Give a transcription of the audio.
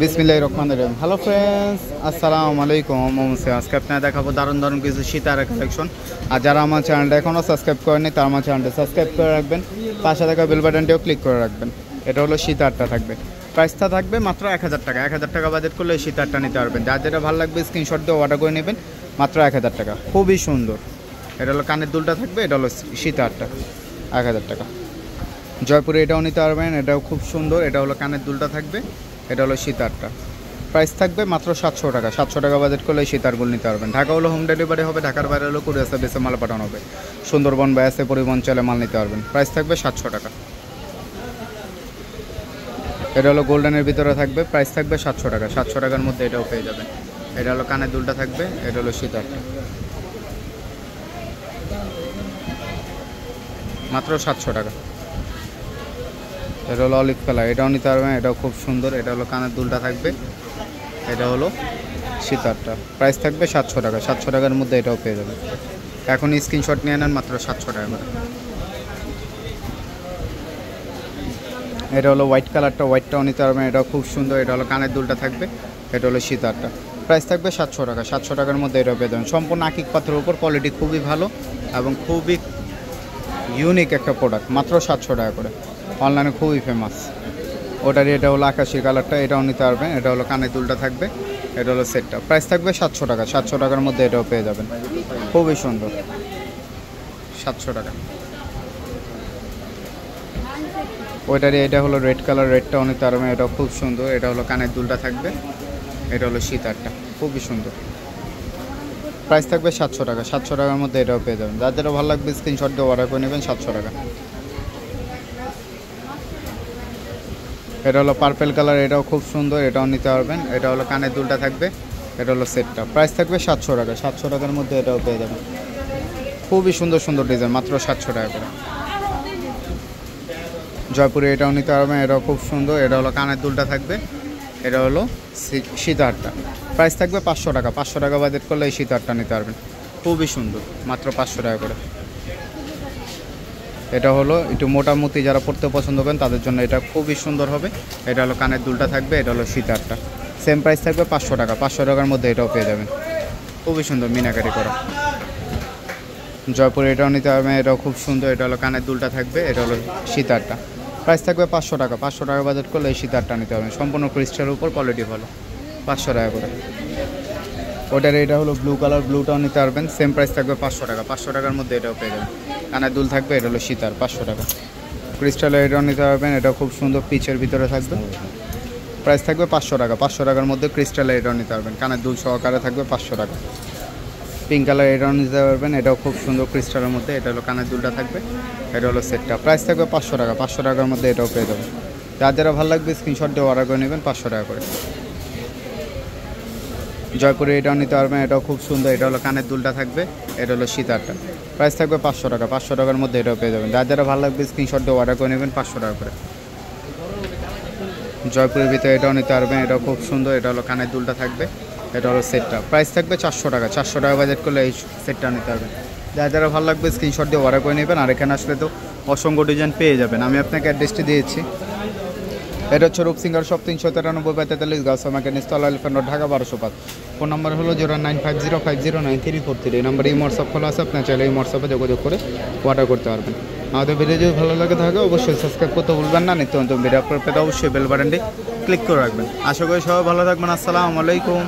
বিসমিল্লাহির রহমানির রহিম। Hello friends, আসসালামু আলাইকুম। আজকে আপনারা দেখাবো দারুণ দারুণ কিছু শীতার কালেকশন। আর যারা আমার চ্যানেলটা এখনও সাবস্ক্রাইব করেনি তারা আমার চ্যানেলটা সাবস্ক্রাইব করে রাখবেন, পাশে থাকা বেল বাটনটিও ক্লিক করে রাখবেন। এটা হলো শীতারটা থাকবে, প্রাইসটা থাকবে মাত্র 1000 টাকা। 1000 টাকা বাজেট করলে এই শীতারটা নিতে পারবেন। যার যেটা ভালো লাগবে স্ক্রিনশট দিয়ে অর্ডার করে নেবেন, মাত্র 1000 টাকা। খুবই সুন্দর। এটা হলো কানের দুলটা থাকবে, এটা হলো শীতারটা 1000 টাকা। জয়পুরে এটাও নিতে পারবেন, এটাও খুব সুন্দর। এটা হলো কানের দুলটা থাকবে, এটা হলো শীতারটা। প্রাইস থাকবে মাত্র 700 টাকা। 700 টাকা বাজেট করলে এই শীতারগুলো নিতে পারবেন। ঢাকা হলো হোম ডেলিভারি হবে, ঢাকার বাইরে হলো কুরিয়ার সার্ভিসে মাল পাঠানো হবে। সুন্দরবন বা এসে পরিবহন চলে মাল নিতে পারবেন। প্রাইস থাকবে 700 টাকা। এটা হলো গোল্ডেনের ভিতরে থাকবে, প্রাইস থাকবে 700 টাকা। 700 টাকার মধ্যে এটাও পেয়ে যাবেন। এটা হলো কানের দুলটা থাকবে, এটা হলো শীতারটা, মাত্র 700 টাকা। এটা হলো অলিভ কালার, এটাও নিতে পারবেন, এটাও খুব সুন্দর। এটা হলো কানের দুলটা থাকবে, এটা হলো শীতারটা। প্রাইস থাকবে 700 টাকা। 700 টাকার মধ্যে এটাও পেয়ে যাবেন। এখন স্ক্রিনশট নিয়ে নেন, মাত্র 700 টাকা করে। এটা হলো হোয়াইট কালারটা, হোয়াইটটাও নিতে পারবেন, এটাও খুব সুন্দর। এটা হলো কানের দুলটা থাকবে, এটা হলো শীতারটা। প্রাইস থাকবে 700 টাকা। 700 টাকার মধ্যে এটাও পেয়ে যাবেন। সম্পূর্ণ আকিক পাথরের উপর, কোয়ালিটি খুবই ভালো এবং খুবই ইউনিক একটা প্রোডাক্ট, মাত্র 700 টাকা করে। অনলাইনে খুবই ফেমাস। ওটারই এটা হলো আকাশি কালারটা, এটাও নিতে পারবেন। এটা হলো কানের দুলটা থাকবে, এটা হলো সেটটা। প্রাইস থাকবে 700 টাকা। 700 টাকার মধ্যে এটাও পেয়ে যাবেন। খুবই সুন্দর, 700 টাকা। ওইটারই এটা হলো রেড কালার, রেডটাও নিতে পারবেন, এটাও খুব সুন্দর। এটা হলো কানের দুলটা থাকবে, এটা হলো শীতারটা, খুবই সুন্দর। প্রাইস থাকবে 700 টাকা। 700 টাকার মধ্যে এটাও পেয়ে যাবেন। যার যেটা ভালো লাগবে স্ক্রিনশট দিয়ে অর্ডার করে নেবেন, 700 টাকা। এটা হলো পার্পেল কালার, এটাও খুব সুন্দর, এটাও নিতে পারবেন। এটা হলো কানের দুলটা থাকবে, এটা হলো সেটটা। প্রাইস থাকবে 700 টাকা। 700 টাকার মধ্যে এটাও পেয়ে যাবেন। খুবই সুন্দর সুন্দর ডিজাইন, মাত্র 700 টাকা করে। জয়পুরে এটাও নিতে পারবেন, এটাও খুব সুন্দর। এটা হলো কানের দুলটা থাকবে, এটা হলো শীতারটা। প্রাইস থাকবে 500 টাকা। 500 টাকা বাজেট করলে এই শীতারটা নিতে পারবেন। খুবই সুন্দর, মাত্র 500 টাকা করে। এটা হলো একটু মোটামুটি যারা পড়তে পছন্দ করেন তাদের জন্য এটা খুবই সুন্দর হবে। এটা হলো কানের দুলটা থাকবে, এটা হলো শীতারটা। সেম প্রাইস থাকবে 500 টাকা। 500 টাকার মধ্যে এটাও পেয়ে যাবেন। খুবই সুন্দর মিনাকারি করা। জয়পুরে এটাও নিতে পারবেন, এটাও খুব সুন্দর। এটা হলো কানের দুলটা থাকবে, এটা হলো শীতারটা। প্রাইস থাকবে 500 টাকা। 500 টাকা বাজেট করলে এই শীতারটা নিতে পারবেন। সম্পূর্ণ ক্রিস্টালের উপর, কোয়ালিটি ভালো, 500 টাকা করে। ওটার এটা হলো ব্লু কালার, ব্লুটাও নিতে পারবেন। সেম প্রাইস থাকবে 500 টাকা। 500 টাকার মধ্যে এটাও পেয়ে যাবেন। কানের দুল থাকবে, এটা হলো শীতার, 500 টাকা। ক্রিস্টালের এটাও নিতে পারবেন, এটাও খুব সুন্দর, পিচের ভিতরে থাকবে। প্রাইস থাকবে 500 টাকা। 500 টাকার মধ্যে ক্রিস্টালের এটাও নিতে পারবেন, কানের দুল সহকারে থাকবে, 500 টাকা। পিঙ্ক কালার এটাও নিতে পারবেন, এটাও খুব সুন্দর ক্রিস্টালের মধ্যে। এটা হলো কানের দুলটা থাকবে, এটা হলো সেটটা। প্রাইস থাকবে 500 টাকা। 500 টাকার মধ্যে এটাও পেয়ে যাবেন। যার যারা ভালো লাগবে স্ক্রিনশট দিয়ে অর্ডার করে নেবেন, 500 টাকা করে। জয়পুরে এটাও নিতে পারবেন, এটাও খুব সুন্দর। এটা হলো কানের দুলটা থাকবে, এটা হলো শীতারটা। প্রাইস থাকবে 500 টাকা। 500 টাকার মধ্যে এটাও পেয়ে যাবেন। যার যারা ভালো লাগবে স্ক্রিনশট দিয়ে অর্ডার করে নেবেন, 500 টাকা করে। জয়পুরের ভিতরে এটাও নিতে পারবেন, এটাও খুব সুন্দর। এটা হলো কানের দুলটা থাকবে, এটা হলো সেটটা। প্রাইস থাকবে 400 টাকা। 400 টাকা বাজেট করলে এই সেটটা নিতে পারবেন। যার যারা ভালো লাগবে স্ক্রিনশট দিয়ে অর্ডার করে নেবেন। আর এখানে আসলে তো অসংখ্য ডিজাইন পেয়ে যাবেন। আমি আপনাকে অ্যাড্রেসটি দিয়েছি। এটা হচ্ছে রূপসিংহার শপ, 393/43 গাছ মার্কেট, নিচতলা, elephant road, Dhaka 1205। Phone number হলো 09505099343। এই নাম্বারে এই হোয়াটসঅ্যাপ খোলা আছে, আপনার চাইলে এই হোয়াটসঅ্যাপে যোগাযোগ করে অর্ডার করতে পারবেন। আমাদের ভিডিও যদি ভালো লাগে থাকে অবশ্যই সাবস্ক্রাইব করতে ভুলবেন না। নিত্য নতুন ভিডিও আপলোড পেতে অবশ্যই বেল বাটনটি ক্লিক করে রাখবেন। আশা করি সবাই ভালো থাকবেন। আসসালামু আলাইকুম।